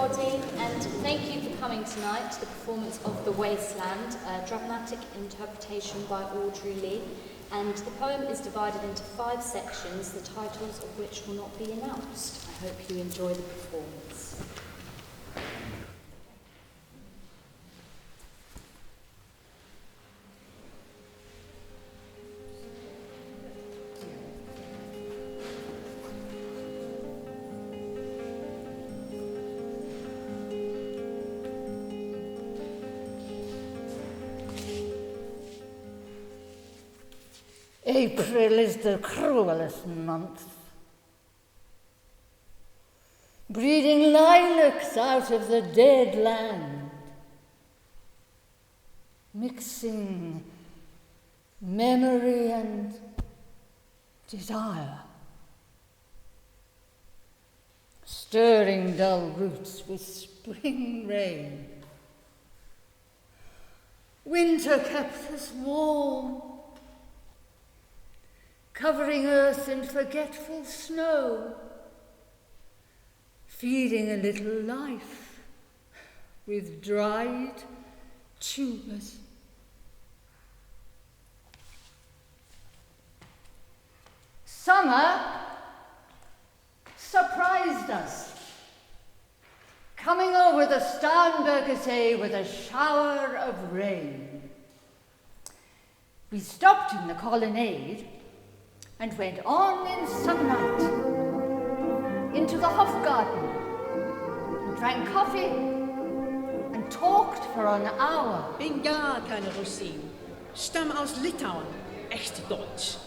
everybody, and thank you for coming tonight to the performance of The Wasteland, a dramatic interpretation by Audrey Lee. And the poem is divided into 5 sections, the titles of which will not be announced. I hope you enjoy the performance. April is the cruelest month, breeding lilacs out of the dead land, mixing memory and desire, stirring dull roots with spring rain. Winter kept us warm, covering earth in forgetful snow, feeding a little life with dried tubers. Summer surprised us, coming over the Starnberger See with a shower of rain. We stopped in the colonnade and went on in sunlight into the Hofgarten and drank coffee and talked for an hour. Bin gar keine Russin. Stamm aus Litauen. Echt Deutsch.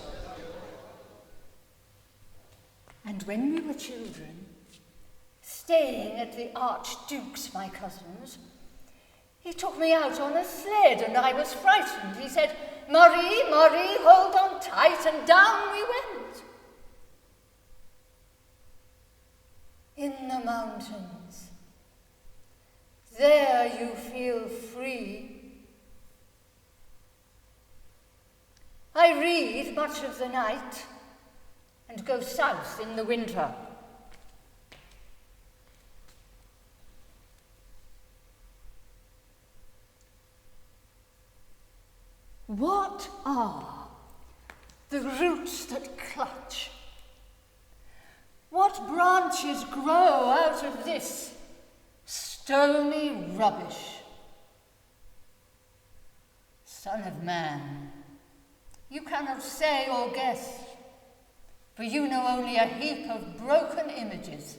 And when we were children, staying at the Archduke's, my cousin's, he took me out on a sled and I was frightened. He said, "Marie, Marie, hold on tight," and down we went. In the mountains, there you feel free. I read much of the night and go south in the winter. What are the roots that clutch? What branches grow out of this stony rubbish? Son of man, you cannot say or guess, for you know only a heap of broken images,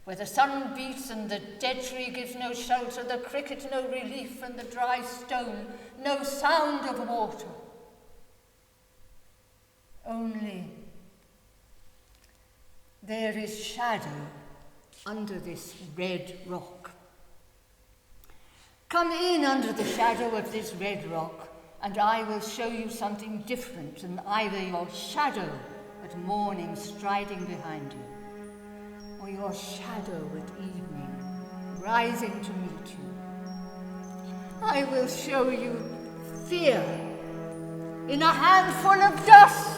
where the sun beats and the dead tree gives no shelter, the cricket no relief, and the dry stone no sound of water. Only there is shadow under this red rock. Come in under the shadow of this red rock, and I will show you something different than either your shadow at morning striding behind you, or your shadow at evening, rising to meet you. I will show you fear in a handful of dust.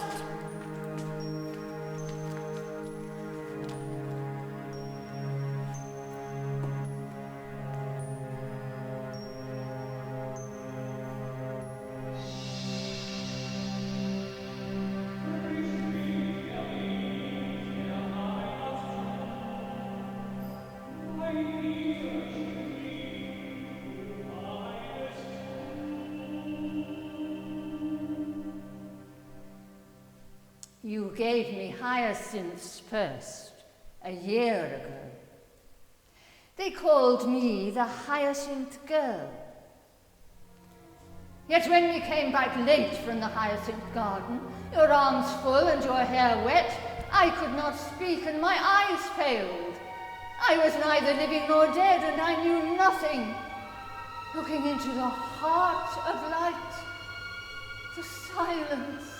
You gave me hyacinths first, a year ago. They called me the Hyacinth Girl. Yet when we came back late from the Hyacinth Garden, your arms full and your hair wet, I could not speak and my eyes failed. I was neither living nor dead, and I knew nothing. Looking into the heart of light, the silence.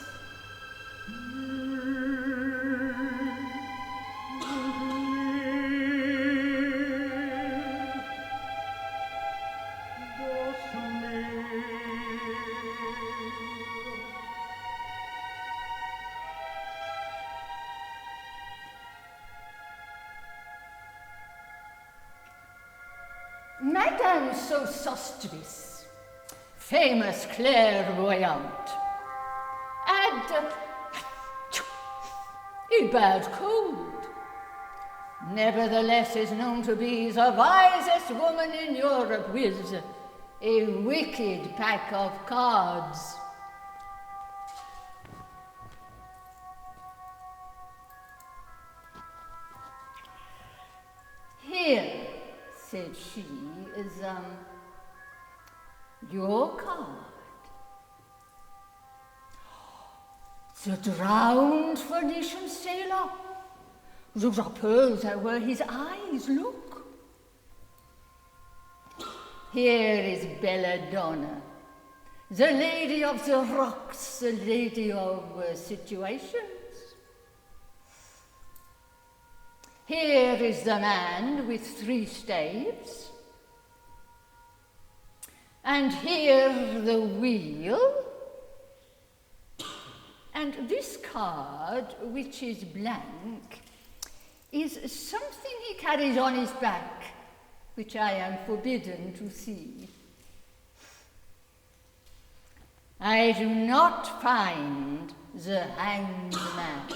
Madame Sosostris, famous clairvoyante, had a bad cold. Nevertheless is known to be the wisest woman in Europe with a wicked pack of cards. Here, said she, is, your card. The drowned Phoenician sailor. The rappels that were his eyes, look. Here is Belladonna, the lady of the rocks, the lady of situations. Here is the man with 3 staves. And here the wheel. And this card, which is blank, is something he carries on his back, which I am forbidden to see. I do not find the hanged man.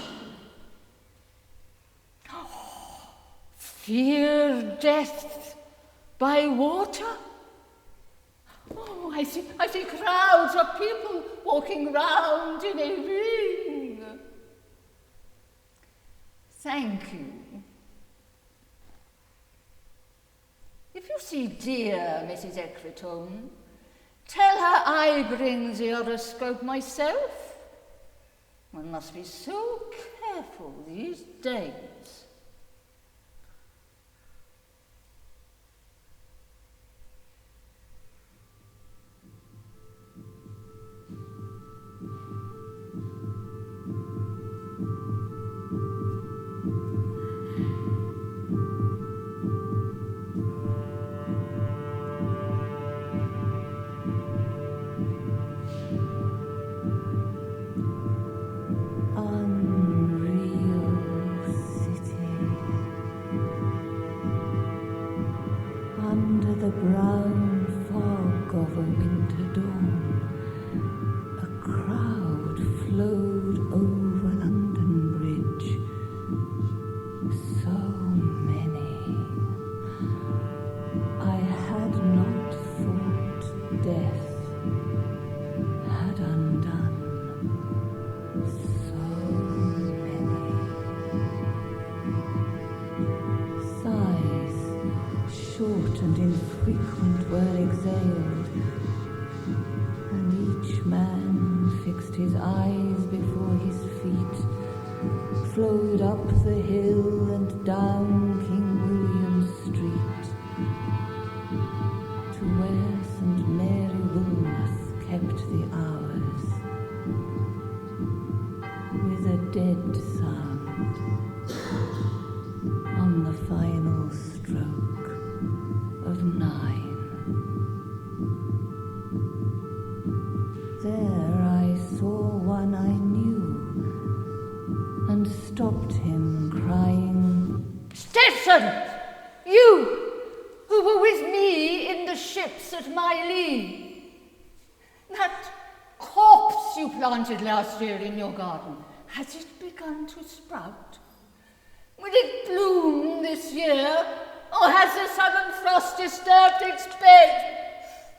Fear death by water? Oh, I see crowds of people walking round in a ring. Thank you. If you see dear Mrs. Ecclestone, tell her I bring the horoscope myself. One must be so careful these days. Flowed up the hill and down King William Street to where St. Mary Woolnoth kept the hours with a dead sound on the final stroke of 9. There I saw one I knew and stopped him, crying, Stetson! You, who were with me in the ships at my lee. That corpse you planted last year in your garden, has it begun to sprout? Will it bloom this year, or has the southern frost disturbed its bed?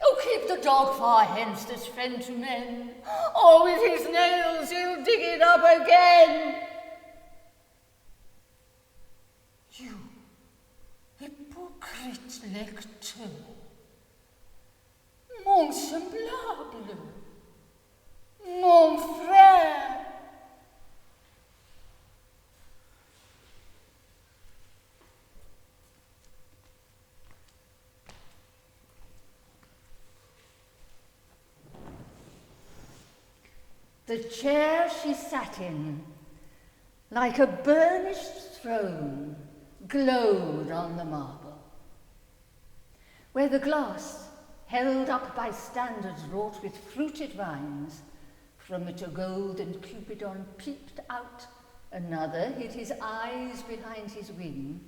Oh, keep the dog far hence, this friend to men, or with his nails he'll dig it up again. You, hypocrite lecteur, mon semblable, mon frère. The chair she sat in, like a burnished throne, glowed on the marble, where the glass, held up by standards wrought with fruited vines, from which a golden Cupidon peeped out, another hid his eyes behind his wing.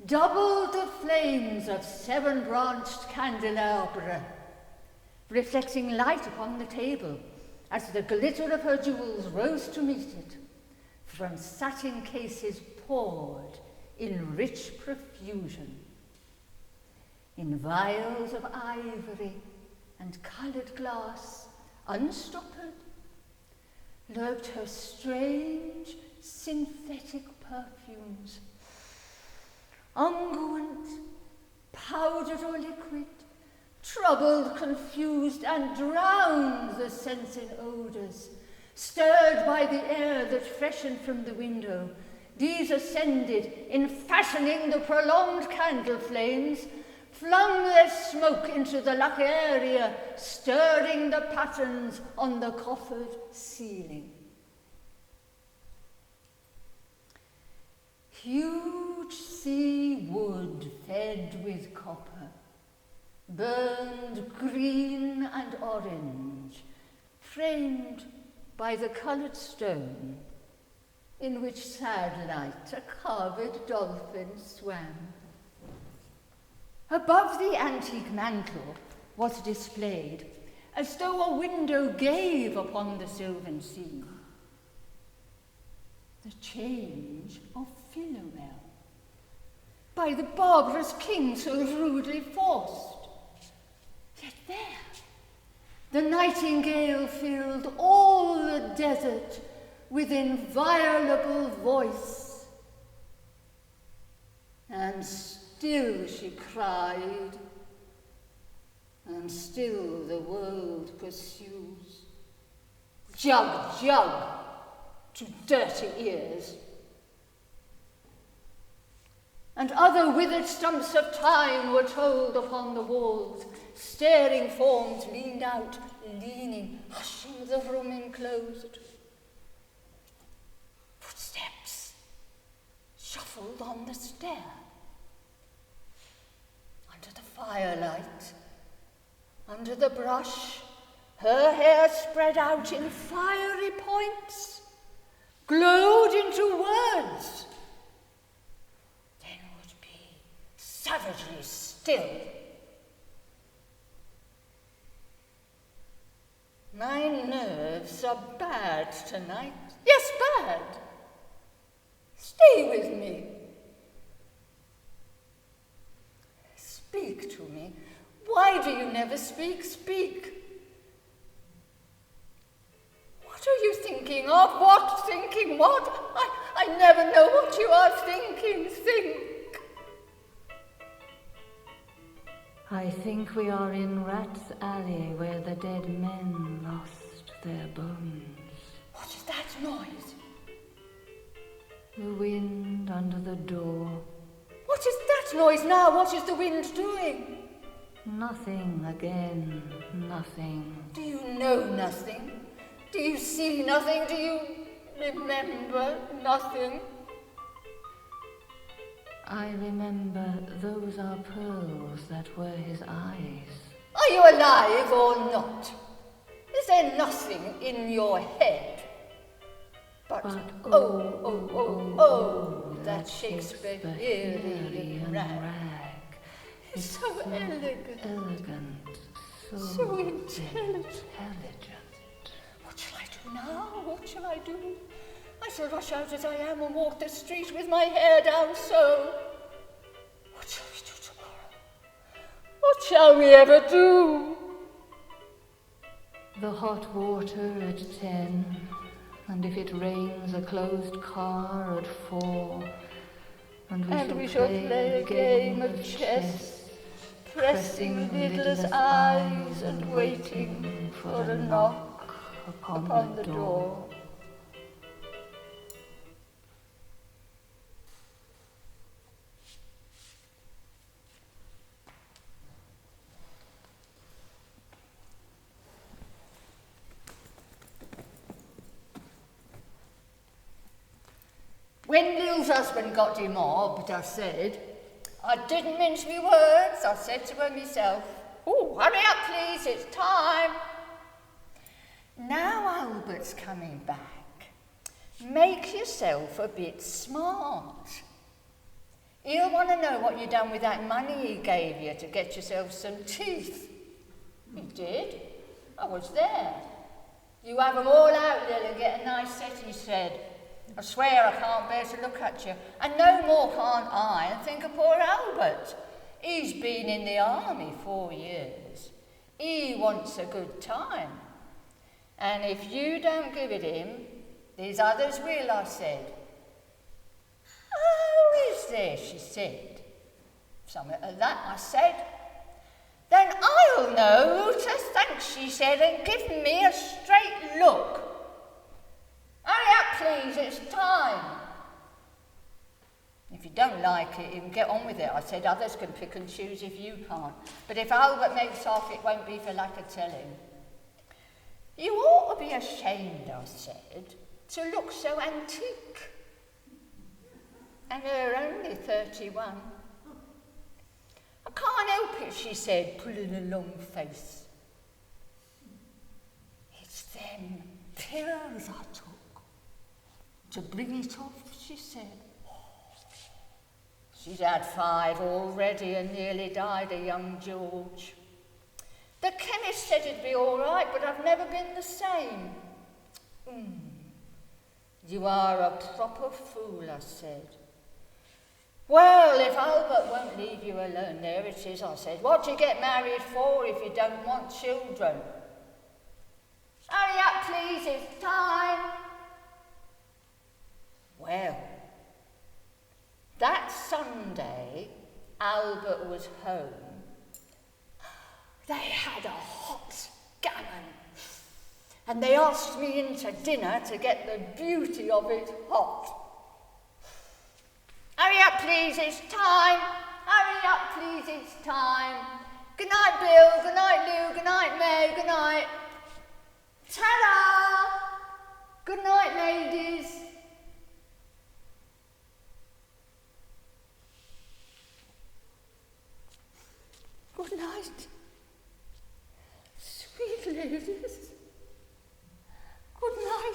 doubled the flames of 7-branched candelabra, reflecting light upon the table as the glitter of her jewels rose to meet it. From satin cases poured in rich profusion. In vials of ivory and coloured glass, unstoppered, lurked her strange synthetic perfumes. Unguent, powdered or liquid, troubled, confused, and drowned the sense in odours. Stirred by the air that freshened from the window, these ascended in fashioning the prolonged candle flames, flung their smoke into the lacaria, stirring the patterns on the coffered ceiling. Huge sea wood fed with copper, burned green and orange, framed by the coloured stone in which sad light a carved dolphin swam. Above the antique mantle was displayed, as though a window gave upon the sylvan scene, the change of Philomel, by the barbarous king so rudely forced. Yet there, the nightingale filled all the desert with inviolable voice, and still she cried, and still the world pursues. Jug, jug, to dirty ears. And other withered stumps of time were told upon the walls. Staring forms leaned out, leaning, hushing the room enclosed. Footsteps shuffled on the stair. Under the firelight, under the brush, her hair spread out in fiery points, glowed into words, then would be savagely still. My nerves are bad tonight. Yes, bad. Stay with me. Speak to me. Why do you never speak? Speak. What are you thinking of? What? Thinking what? I never know what you are thinking. Think. I think we are in Rat's Alley where the dead men lost their bones. What is that noise? The wind under the door. What is that noise now? What is the wind doing? Nothing again, nothing. Do you know nothing? Do you see nothing? Do you remember nothing? I remember those are pearls that were his eyes. Are you alive or not? Is there nothing in your head? But that Shakespearean rag is so elegant, so intelligent. What shall I do now? What shall I do? I shall rush out as I am and walk the street with my hair down so. What shall we do tomorrow? What shall we ever do? The hot water at 10, and if it rains, a closed car at 4, and we shall play a game of chess, pressing lidless eyes and waiting for a knock upon the door. When Lil's husband got him mobbed, I said, I didn't mince me words, I said to her myself, oh, hurry up please, it's time. Now Albert's coming back, make yourself a bit smart. He'll want to know what you done with that money he gave you to get yourself some teeth. You did? I was there. You have them all out, Lil, and get a nice set, he said. I swear I can't bear to look at you. And no more can't I, and think of poor Albert. He's been in the army 4 years. He wants a good time. And if you don't give it him, these others will, I said. Oh, is there, she said. Something like that, I said. Then I'll know who to thank, she said, and give me a straight look. Hurry up, please, it's time. If you don't like it, you can get on with it, I said. Others can pick and choose if you can't. But if Albert makes off, it won't be for lack of telling. You ought to be ashamed, I said, to look so antique. And you're only 31. I can't help it, she said, pulling a long face. It's them pills I took to bring it off, she said. She'd had 5 already and nearly died, a young George. The chemist said it'd be all right, but I've never been the same. You are a proper fool, I said. Well, if Albert won't leave you alone, there it is, I said. What do you get married for if you don't want children? Hurry up, please, it's time. Well, that Sunday, Albert was home. They had a hot gammon, and they asked me in to dinner to get the beauty of it hot. Hurry up, please, it's time. Hurry up, please, it's time. Good night, Bill. Good night, Lou. Good night, May. Good night. Ta-da! Good night, ladies. Good night. Sweet ladies. Good night.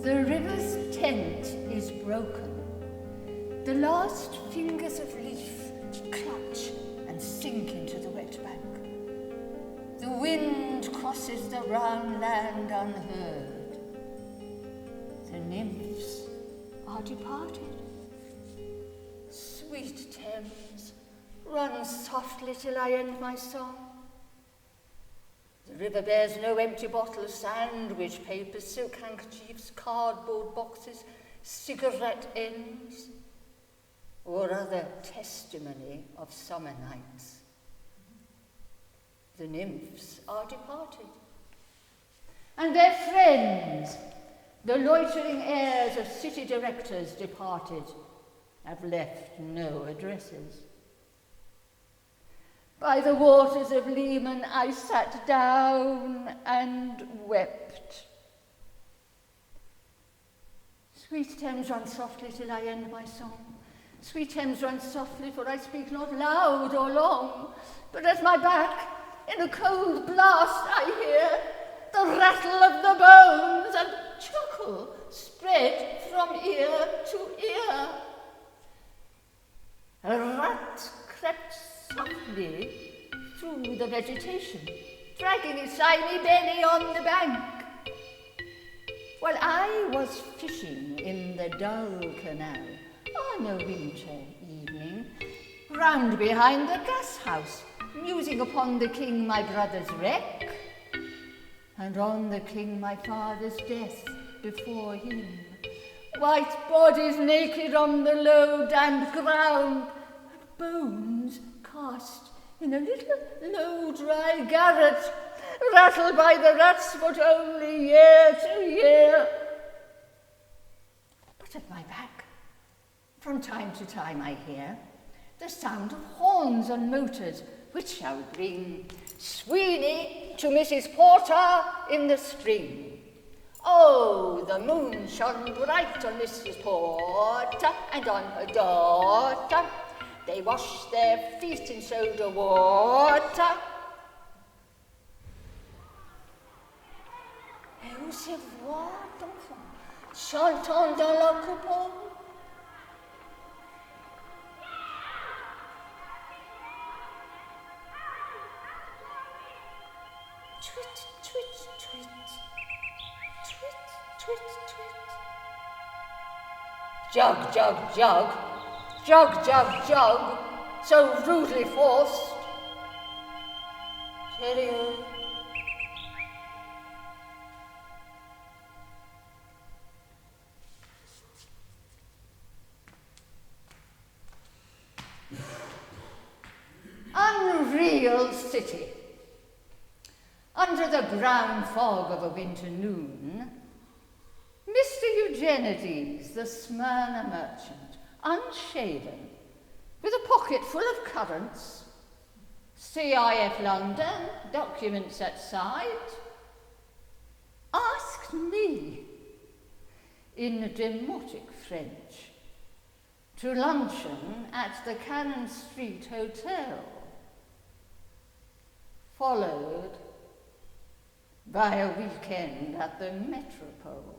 The river's tent is broken. The last fingers of leaf clutch and sink into the wet bank. The wind crosses the round land unheard. The nymphs are departed. Sweet Thames, run softly till I end my song. The river bears no empty bottles, sandwich papers, silk handkerchiefs, cardboard boxes, cigarette ends, or other testimony of summer nights. The nymphs are departed. And their friends, the loitering heirs of city directors departed, have left no addresses. By the waters of Lehman I sat down and wept. Sweet Thames, run softly till I end my song. Sweet Thames, run softly, for I speak not loud or long, but at my back, in a cold blast, I hear the rattle of the bones and chuckle spread from ear to ear. A rat crept softly through the vegetation, dragging its shiny belly on the bank. While I was fishing in the dull canal on a winter evening, round behind the gas house, musing upon the king my brother's wreck, and on the king my father's death before him, white bodies naked on the low damp ground, and bones cast in a little low dry garret, rattled by the rat's foot only year to year. But at my back, from time to time I hear the sound of horns and motors which shall bring Sweeney to Mrs. Porter in the spring. Oh, the moon shone bright on Mrs. Porter and on her daughter. They washed their feet in soda water. Et se voit d'enfants chantant dans la coupole. Tweet, tweet, tweet. Tweet, tweet, tweet. Jug, jug, jug. Jug, jug, jug. So rudely forced. Cheerio. Unreal city. Under the brown fog of a winter noon, Mr. Eugenides, the Smyrna merchant, unshaven, with a pocket full of currants, CIF London, documents at side, asked me, in demotic French, to luncheon at the Cannon Street Hotel, followed by a weekend at the Metropole.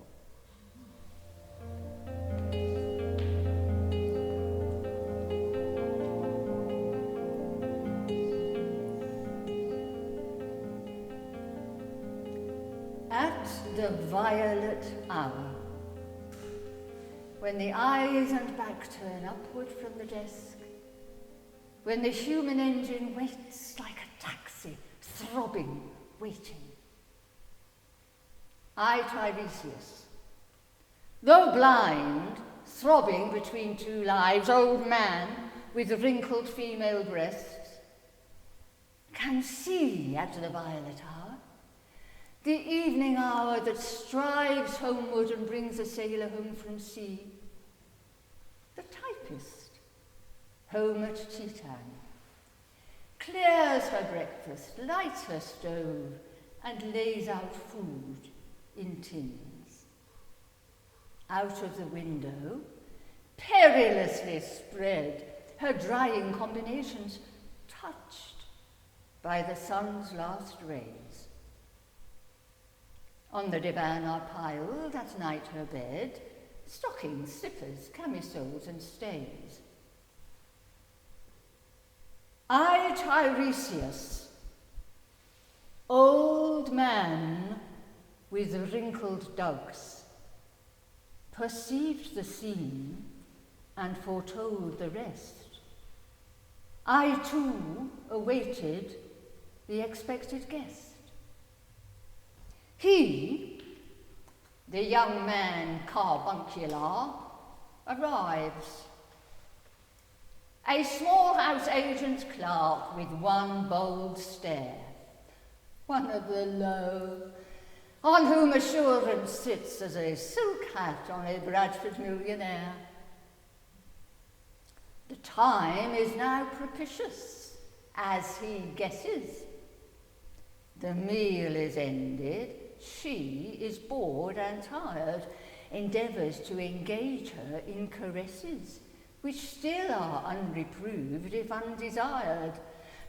At the violet hour, when the eyes and back turn upward from the desk, when the human engine waits like a taxi, throbbing, waiting, I, Tiresias, though blind, throbbing between two lives, old man with wrinkled female breasts, can see at the violet hour, the evening hour that strives homeward and brings a sailor home from sea, the typist, home at tea time, clears her breakfast, lights her stove, and lays out food in tins. Out of the window, perilously spread, her drying combinations touched by the sun's last rays. On the divan are piled, at night her bed, stockings, slippers, camisoles, and stays. I, Tiresias, old man with wrinkled dugs, perceived the scene and foretold the rest. I too awaited the expected guest. He, the young man carbuncular, arrives. A small house agent's clerk with one bold stare, one of the low, on whom assurance sits as a silk hat on a Bradford millionaire. The time is now propitious, as he guesses. The meal is ended, she is bored and tired, endeavours to engage her in caresses, which still are unreproved if undesired.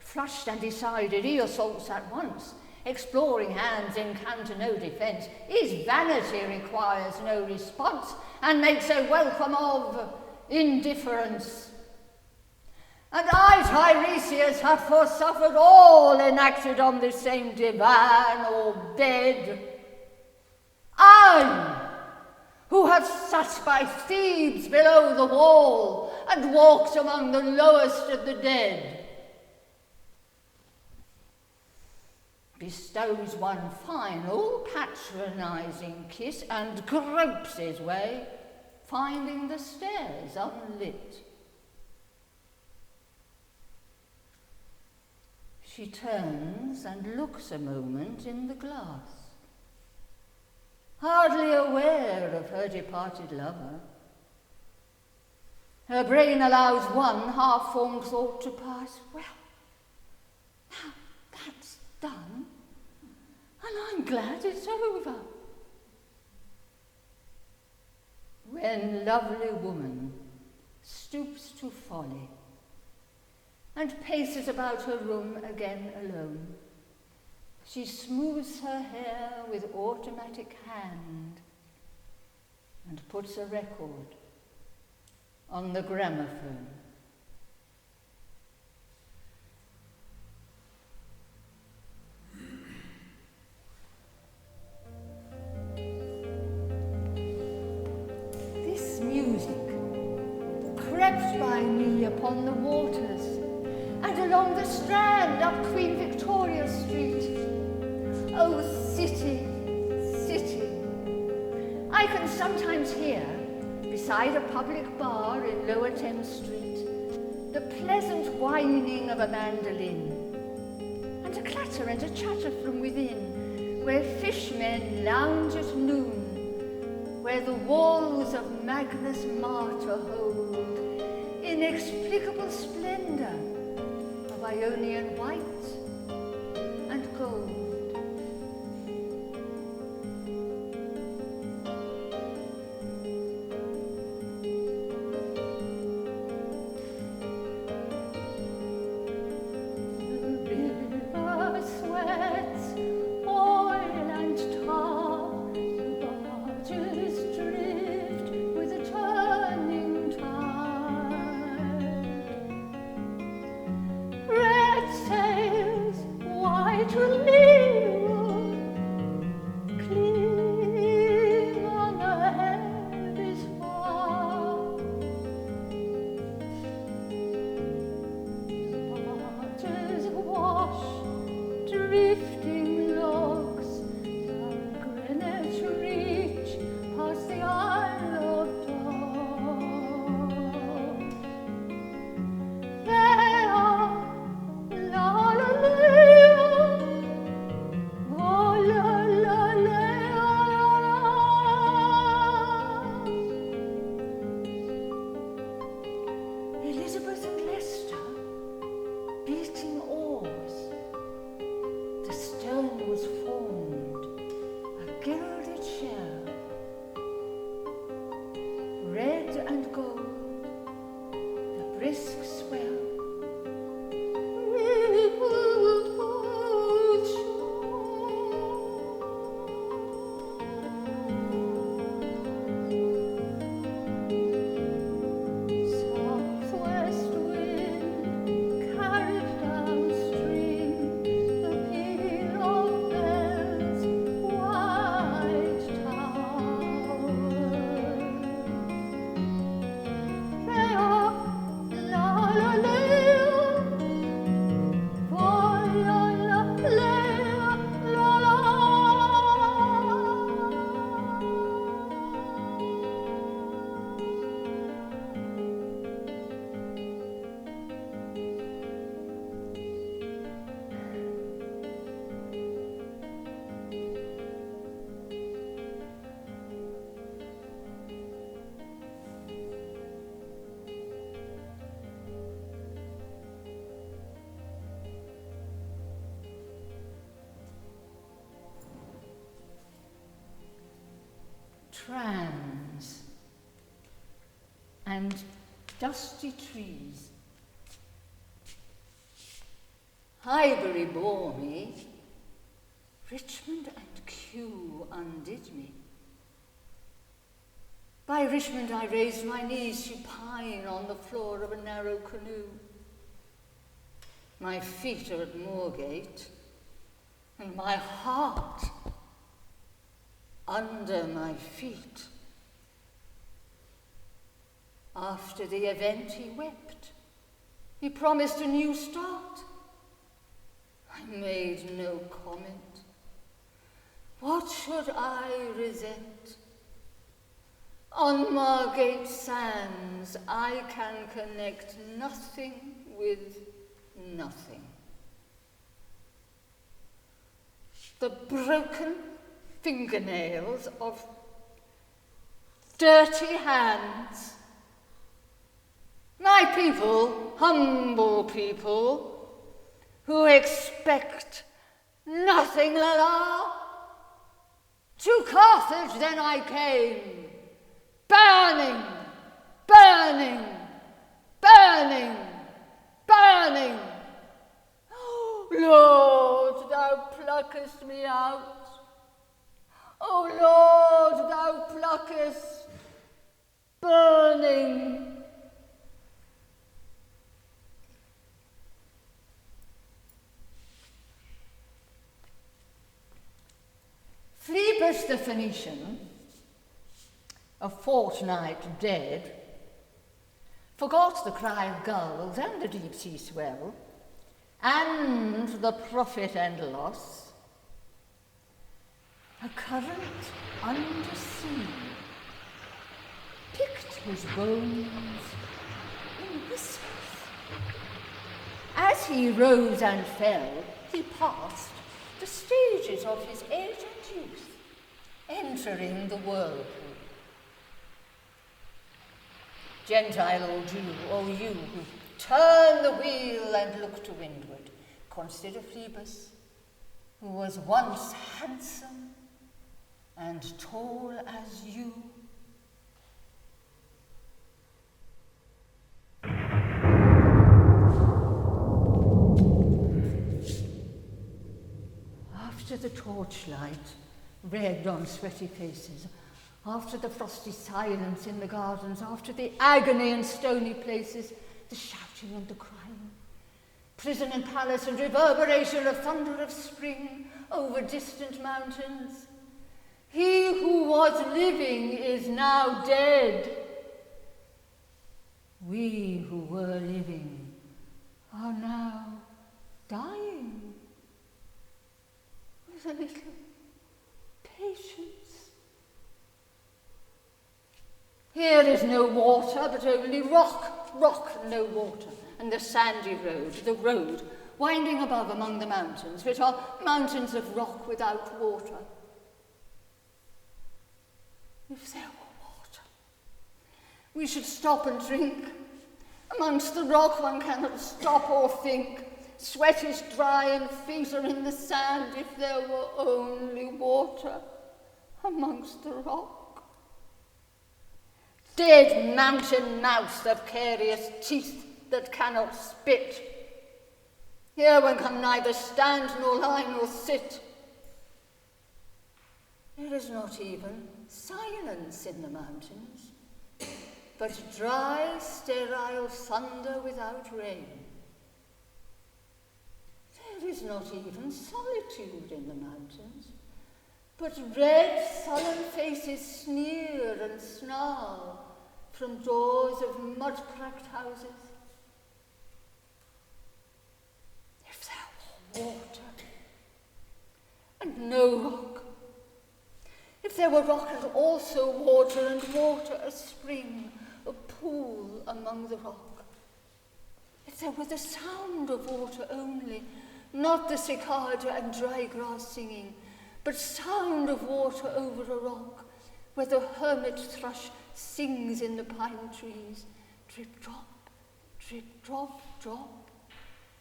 Flushed and decided, he assaults at once. Exploring hands encounter no defence. His vanity requires no response, and makes a welcome of indifference. And I, Tiresias, have forsuffered all enacted on this same divan or bed. I, who have sat by Thebes below the wall, and walked among the lowest of the dead, bestows one final patronising kiss and gropes his way, finding the stairs unlit. She turns and looks a moment in the glass, hardly aware of her departed lover. Her brain allows one half-formed thought to pass. Well, glad it's over. When lovely woman stoops to folly and paces about her room again alone, she smooths her hair with automatic hand and puts a record on the gramophone. This music crept by me upon the waters and along the Strand up Queen Victoria Street. Oh, city, city. I can sometimes hear, beside a public bar in Lower Thames Street, the pleasant whining of a mandolin, and a clatter and a chatter from within, where fishmen lounge at noon, where the walls of Magnus Martyr hold inexplicable splendour of Ionian white and gold. Trams and dusty trees. Highbury bore me, Richmond and Kew undid me. By Richmond I raised my knees supine on the floor of a narrow canoe. My feet are at Moorgate, and my heart under my feet. After the event he wept. He promised a new start. I made no comment. What should I resent? On Margate sands I can connect nothing with nothing. The broken fingernails of dirty hands. My people, humble people, who expect nothing, la la, To Carthage then I came, burning, burning, burning, burning. Oh, Lord, thou pluckest me out. O Lord, thou pluckest, burning. Phlebas the Phoenician, a fortnight dead, forgot the cry of gulls and the deep sea swell, and the profit and loss. A current under sea picked his bones in whispers. As he rose and fell, he passed the stages of his age and youth, entering the whirlpool. Gentile old Jew, O you who turn the wheel and look to windward, consider Phlebas, who was once handsome and tall as you. After the torchlight red on sweaty faces, after the frosty silence in the gardens, after the agony in stony places, the shouting and the crying, prison and palace and reverberation of thunder of spring over distant mountains, he who was living is now dead. We who were living are now dying. With a little patience. Here is no water, but only rock, rock, no water, and the sandy road, the road, winding above among the mountains, which are mountains of rock without water. If there were water, we should stop and drink. Amongst the rock one cannot stop or think. Sweat is dry and feet are in the sand. If there were only water amongst the rock. Dead mountain mouse of carious teeth that cannot spit. Here one can neither stand nor lie nor sit. There is not even silence in the mountains, but dry, sterile thunder without rain. There is not even solitude in the mountains, but red, sullen faces sneer and snarl from doors of mud-cracked houses. If there were water and no rock, if there were rock and also water, and water a spring, a pool among the rock, if there were the sound of water only, not the cicada and dry grass singing, but sound of water over a rock, where the hermit thrush sings in the pine trees, drip, drop, drop, drop,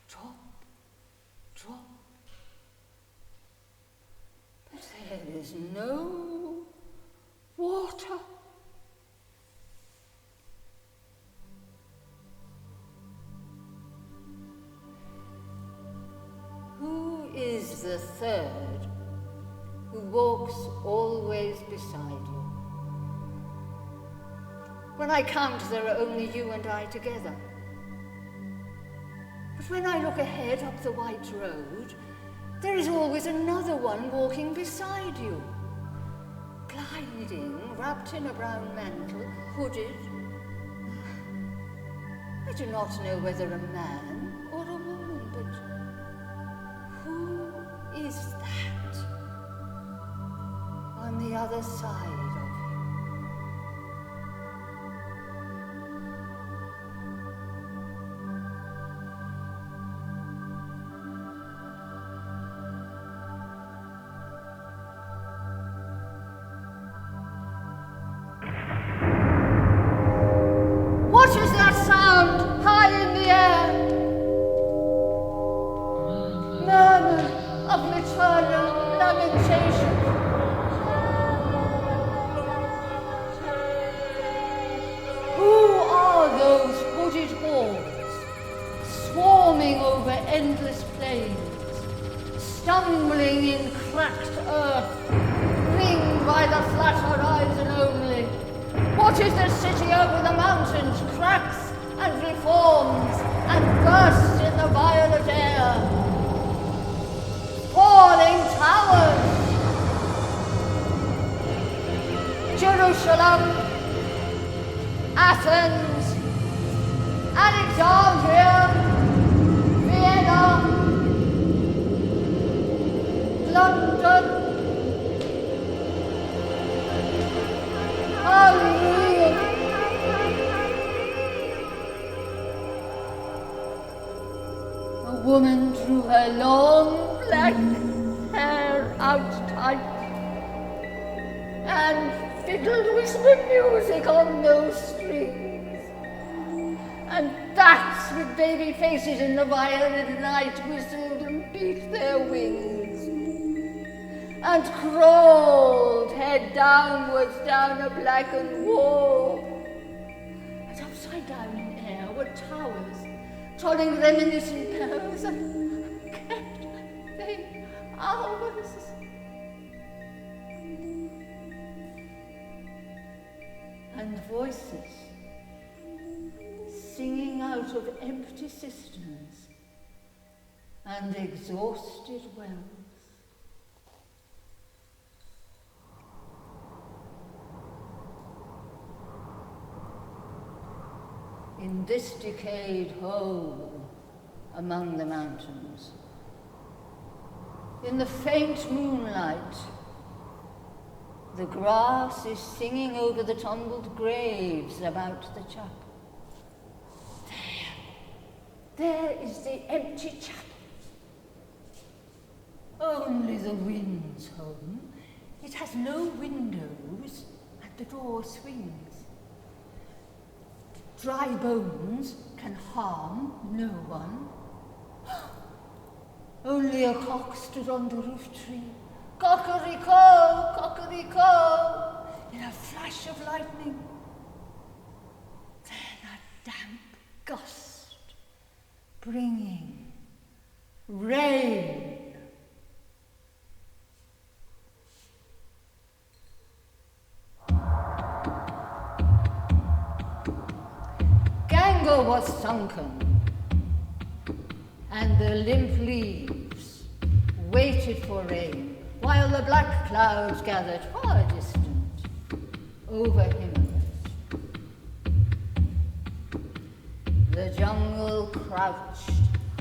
drop. But there is no water. Who is the third who walks always beside you? When I count, there are only you and I together. But when I look ahead up the white road, there is always another one walking beside you, gliding, wrapped in a brown mantle, hooded. I do not know whether a man or a woman, but who is that on the other side of you? What is that sound high in the air? Murmur of maternal lamentation. stumbling in cracked earth, ringed by the flat horizon only. What is this city over the mountains, cracks and reforms and bursts in the violet air? Falling towers! Jerusalem, Athens, Alexandria, Vienna, London. Unreal. A woman drew her long black hair out tight and fiddled with the music on those strings. And bats with baby faces in the violet light whistled and beat their wings, and crawled head downwards down a blackened wall. And upside down in air were towers, tolling reminiscent bells, and kept they hours. And voices singing out of empty cisterns and exhausted wells. In this decayed hole among the mountains, in the faint moonlight, the grass is singing over the tumbled graves about the chapel. There is the empty chapel. Only the wind's home. It has no windows, and the door swings. Dry bones can harm no one. Only a cock stood on the roof tree. Cockerico, cockerico, in a flash of lightning. Then a damp gust, bringing rain. Gango was sunken, and the limp leaves waited for rain, while the black clouds gathered far distant over Himalayas. The jungle crouched,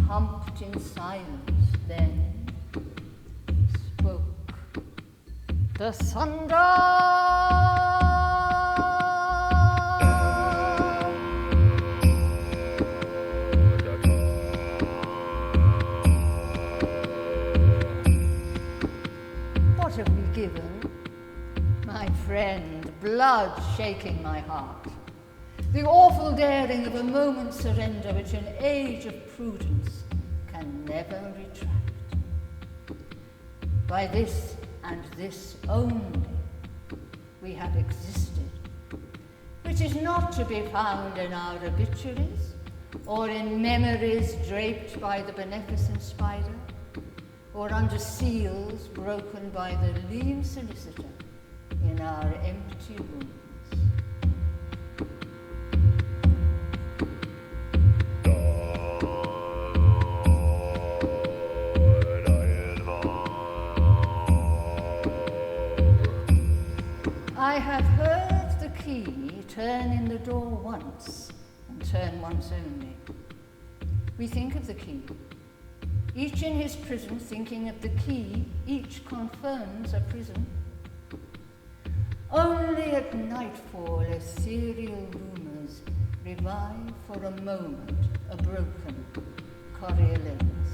humped in silence, then spoke. The thunder! What have we given? My friend, blood shaking my heart. The awful daring of a moment's surrender which an age of prudence can never retract. By this and this only we have existed, which is not to be found in our obituaries or in memories draped by the beneficent spider, or under seals broken by the lean solicitor in our empty rooms. I have heard the key turn in the door once, and turn once only. We think of the key. Each in his prison thinking of the key, each confirms a prison. Only at nightfall ethereal rumours revive for a moment a broken Coriolanus.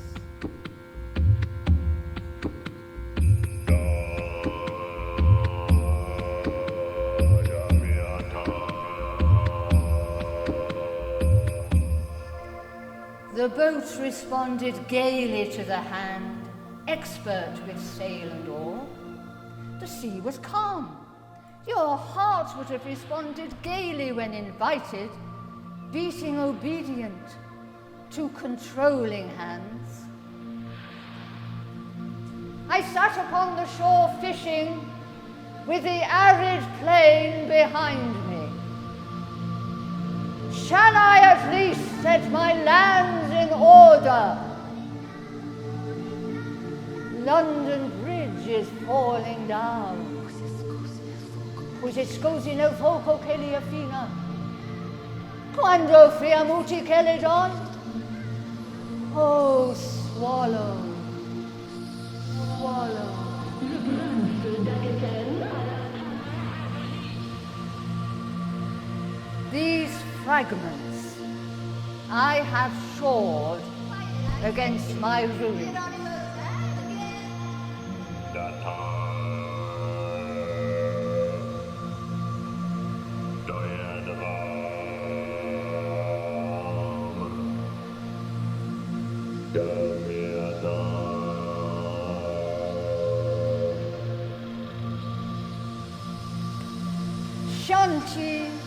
The boat responded gaily to the hand, expert with sail and oar. The sea was calm. Your heart would have responded gaily when invited, beating obedient to controlling hands. I sat upon the shore fishing with the arid plain behind me. Shall I at least set my lands in order? London Bridge is falling down. Quis scusi nel foco che li affina? Quando fiamuti che le don? Oh, swallow, swallow. These fragments I have shored against my ruin. Shanti